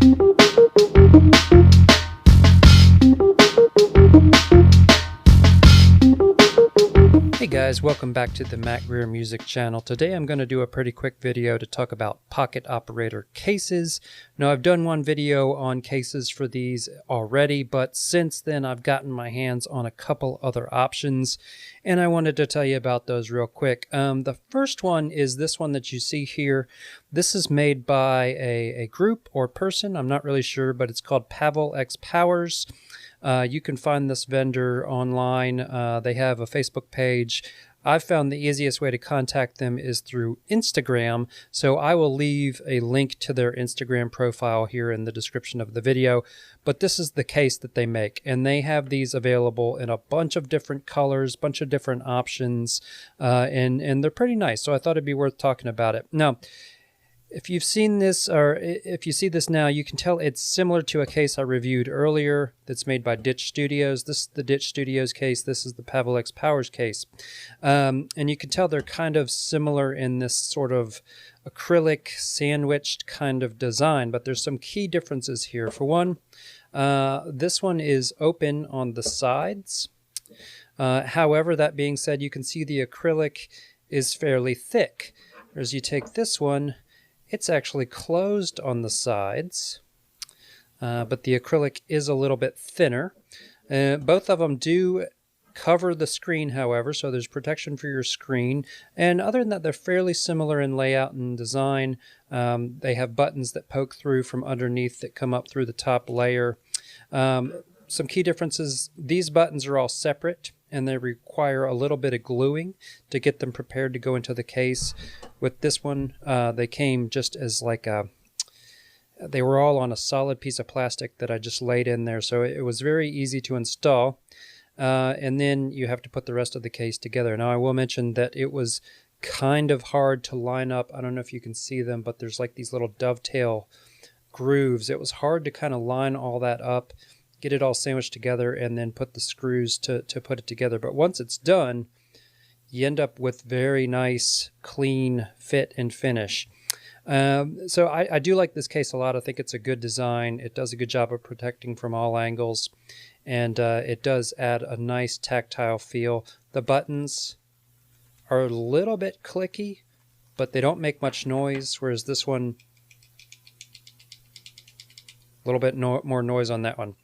Hey guys, welcome back to the Matt Greer Music channel. Today I'm going to do a pretty quick video to talk about pocket operator cases. Now I've done one video on cases for these already, but since then I've gotten my hands on a couple other options and I wanted to tell you about those real quick. The first one is this one that you see here. This is made by a group or person, I'm not really sure, but it's called PavelXPowers. You can find this vendor online. They have a Facebook page. I've found the easiest way to contact them is through Instagram, so I will leave a link to their Instagram profile here in the description of the video. But this is the case that they make, and they have these available in a bunch of different colors, bunch of different options, and they're pretty nice, so I thought it'd be worth talking about it. Now, if you've seen this, or if you see this now, you can tell it's similar to a case I reviewed earlier that's made by Ditch Studios. This is the Ditch Studios case. This is the PavelXPowers case. And you can tell they're kind of similar in this sort of acrylic sandwiched kind of design, but there's some key differences here. For one, this one is open on the sides. However, that being said, you can see the acrylic is fairly thick. Whereas you take this one, it's actually closed on the sides, but the acrylic is a little bit thinner. Both of them do cover the screen, however, so there's protection for your screen. And other than that, they're fairly similar in layout and design. They have buttons that poke through from underneath that come up through the top layer. Some key differences, these buttons are all separate and they require a little bit of gluing to get them prepared to go into the case. With this one, they came just as like they were all on a solid piece of plastic that I just laid in there, so it was very easy to install. And then you have to put the rest of the case together. Now I will mention that it was kind of hard to line up. I don't know if you can see them, but there's like these little dovetail grooves. It was hard to kind of line all that up, get it all sandwiched together, and then put the screws to put it together. But once it's done, you end up with very nice, clean fit and finish. So I do like this case a lot. I think it's a good design. It does a good job of protecting from all angles, and it does add a nice tactile feel. The buttons are a little bit clicky, but they don't make much noise, whereas this one, a little bit more noise on that one.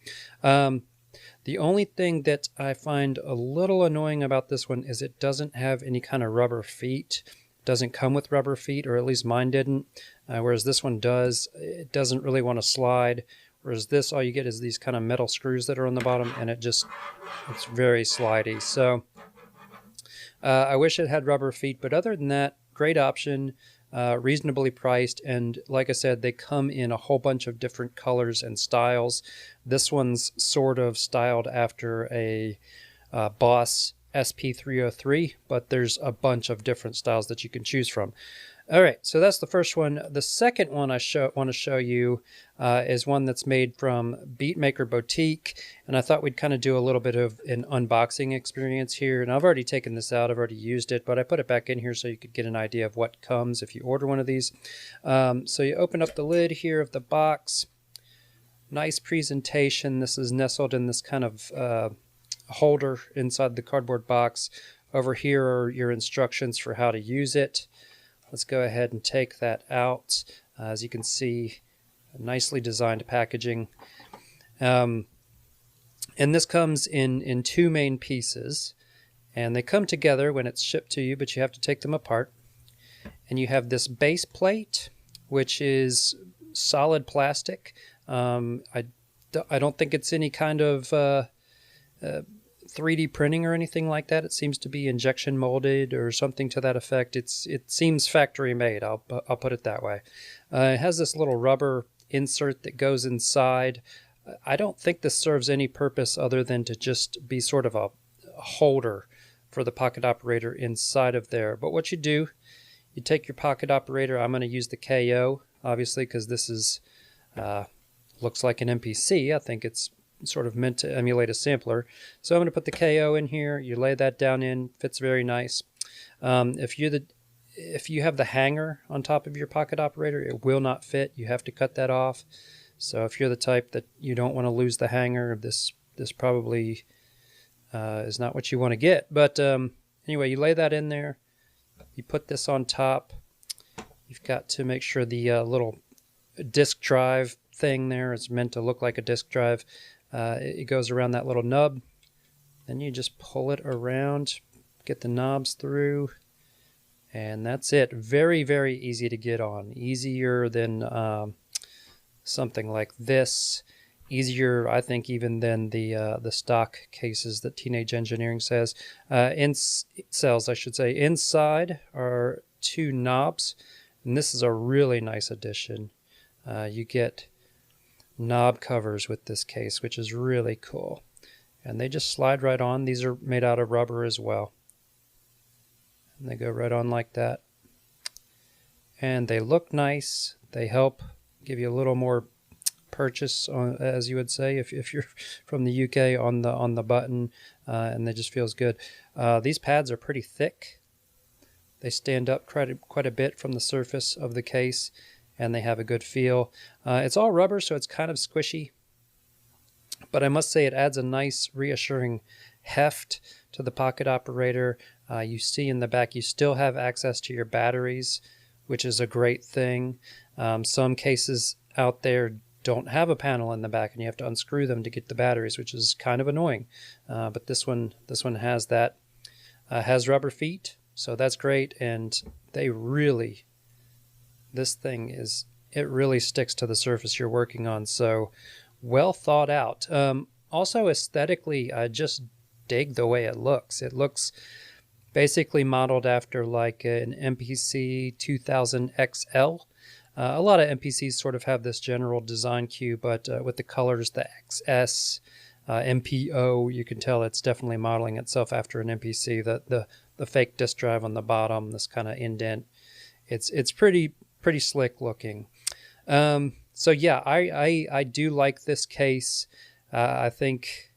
The only thing that I find a little annoying about this one is it doesn't have any kind of rubber feet. It doesn't come with rubber feet, or at least mine didn't, whereas this one does. It doesn't really want to slide, whereas this, all you get is these kind of metal screws that are on the bottom, and it's very slidey. So I wish it had rubber feet, but other than that, great option. Reasonably priced, and like I said, they come in a whole bunch of different colors and styles. This one's sort of styled after a Boss SP303, but there's a bunch of different styles that you can choose from. All right, so that's the first one. The second one I want to show you is one that's made from Beatmaker Boutique, and I thought we'd kind of do a little bit of an unboxing experience here. And I've already taken this out, I've already used it, but I put it back in here so you could get an idea of what comes if you order one of these. So you open up the lid here of the box. Nice presentation. This is nestled in this kind of holder inside the cardboard box. Over here are your instructions for how to use it. Let's go ahead and take that out. As you can see, nicely designed packaging. And this comes in two main pieces. And they come together when it's shipped to you, but you have to take them apart. And you have this base plate, which is solid plastic. I don't think it's any kind of 3D printing or anything like that. It seems to be injection molded or something to that effect. It seems factory made. I'll put it that way. It has this little rubber insert that goes inside. I don't think this serves any purpose other than to just be sort of a holder for the pocket operator inside of there. But what you do, you take your pocket operator. I'm going to use the KO, obviously, because this is looks like an MPC. I think it's sort of meant to emulate a sampler. So I'm going to put the KO in here. You lay that down in, fits very nice. If you have the hanger on top of your pocket operator, it will not fit. You have to cut that off. So if you're the type that you don't want to lose the hanger, this probably is not what you want to get. But anyway, you lay that in there. You put this on top. You've got to make sure the little disk drive thing there is meant to look like a disk drive. It goes around that little nub. Then you just pull it around, get the knobs through, and that's it. Very, very easy to get on. Easier than something like this. Easier, I think, even than the stock cases that Teenage Engineering sells, I should say. Inside are 2 knobs, and this is a really nice addition. You get knob covers with this case, which is really cool. And they just slide right on. These are made out of rubber as well. And they go right on like that. And they look nice. They help give you a little more purchase, as you would say, if you're from the UK, on the button, and it just feels good. These pads are pretty thick. They stand up quite a bit from the surface of the case, and they have a good feel. It's all rubber, so it's kind of squishy. But I must say it adds a nice reassuring heft to the pocket operator. You see in the back you still have access to your batteries, which is a great thing. Some cases out there don't have a panel in the back, and you have to unscrew them to get the batteries, which is kind of annoying. But this one has that. Has rubber feet, so that's great. And this thing it really sticks to the surface you're working on. So well thought out. Also aesthetically, I just dig the way it looks. It looks basically modeled after like an MPC 2000 XL. A lot of MPCs sort of have this general design cue, but with the colors, the XS, MPO, you can tell it's definitely modeling itself after an MPC. The fake disk drive on the bottom, this kind of indent, it's pretty slick looking. So yeah, I do like this case. I think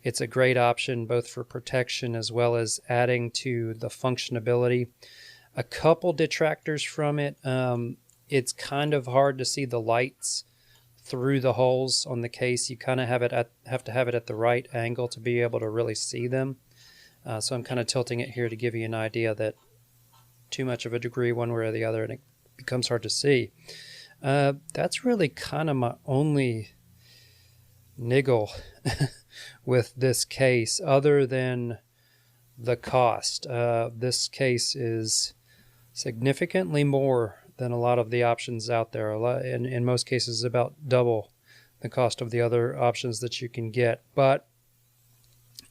it's a great option both for protection as well as adding to the functionality. A couple detractors from it. It's kind of hard to see the lights through the holes on the case. You kind of have to have it at the right angle to be able to really see them. So I'm kind of tilting it here to give you an idea that too much of a degree one way or the other, and it becomes hard to see. That's really kind of my only niggle with this case, other than the cost. This case is significantly more than a lot of the options out there. In most cases, about double the cost of the other options that you can get. But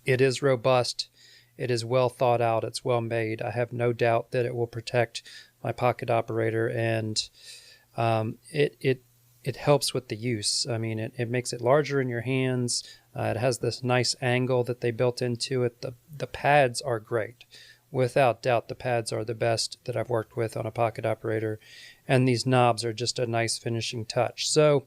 it is robust. It is well thought out. It's well made. I have no doubt that it will protect my pocket operator, and it helps with the use. I mean, it makes it larger in your hands. It has this nice angle that they built into it. The pads are great. Without doubt, the pads are the best that I've worked with on a pocket operator, and these knobs are just a nice finishing touch. So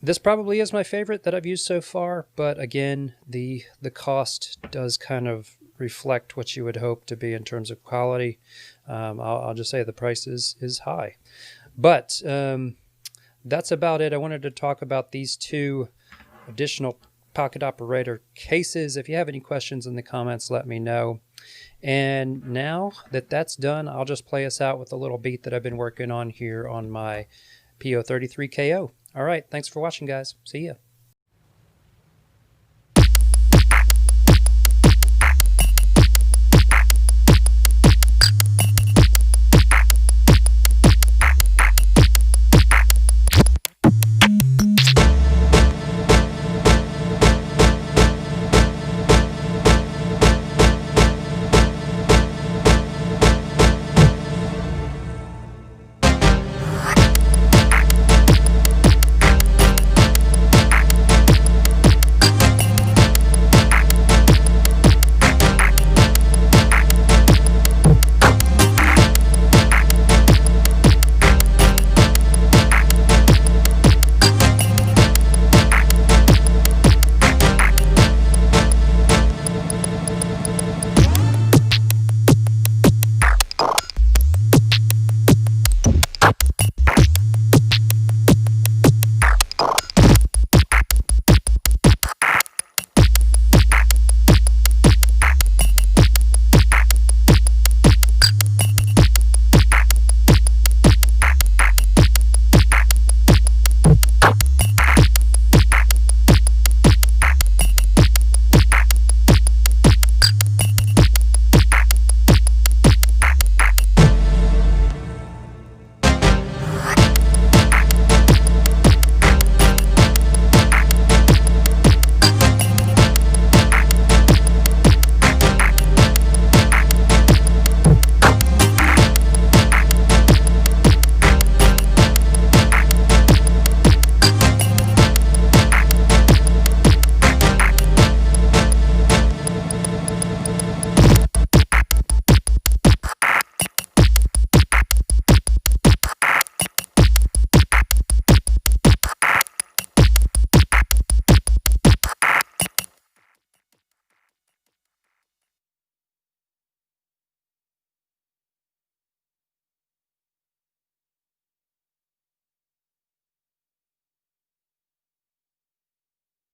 this probably is my favorite that I've used so far, but again, the cost does kind of reflect what you would hope to be in terms of quality. I'll just say the price is high. But that's about it. I wanted to talk about these 2 additional pocket operator cases. If you have any questions in the comments, let me know. And now that that's done, I'll just play us out with a little beat that I've been working on here on my PO33KO. All right, thanks for watching, guys. See ya.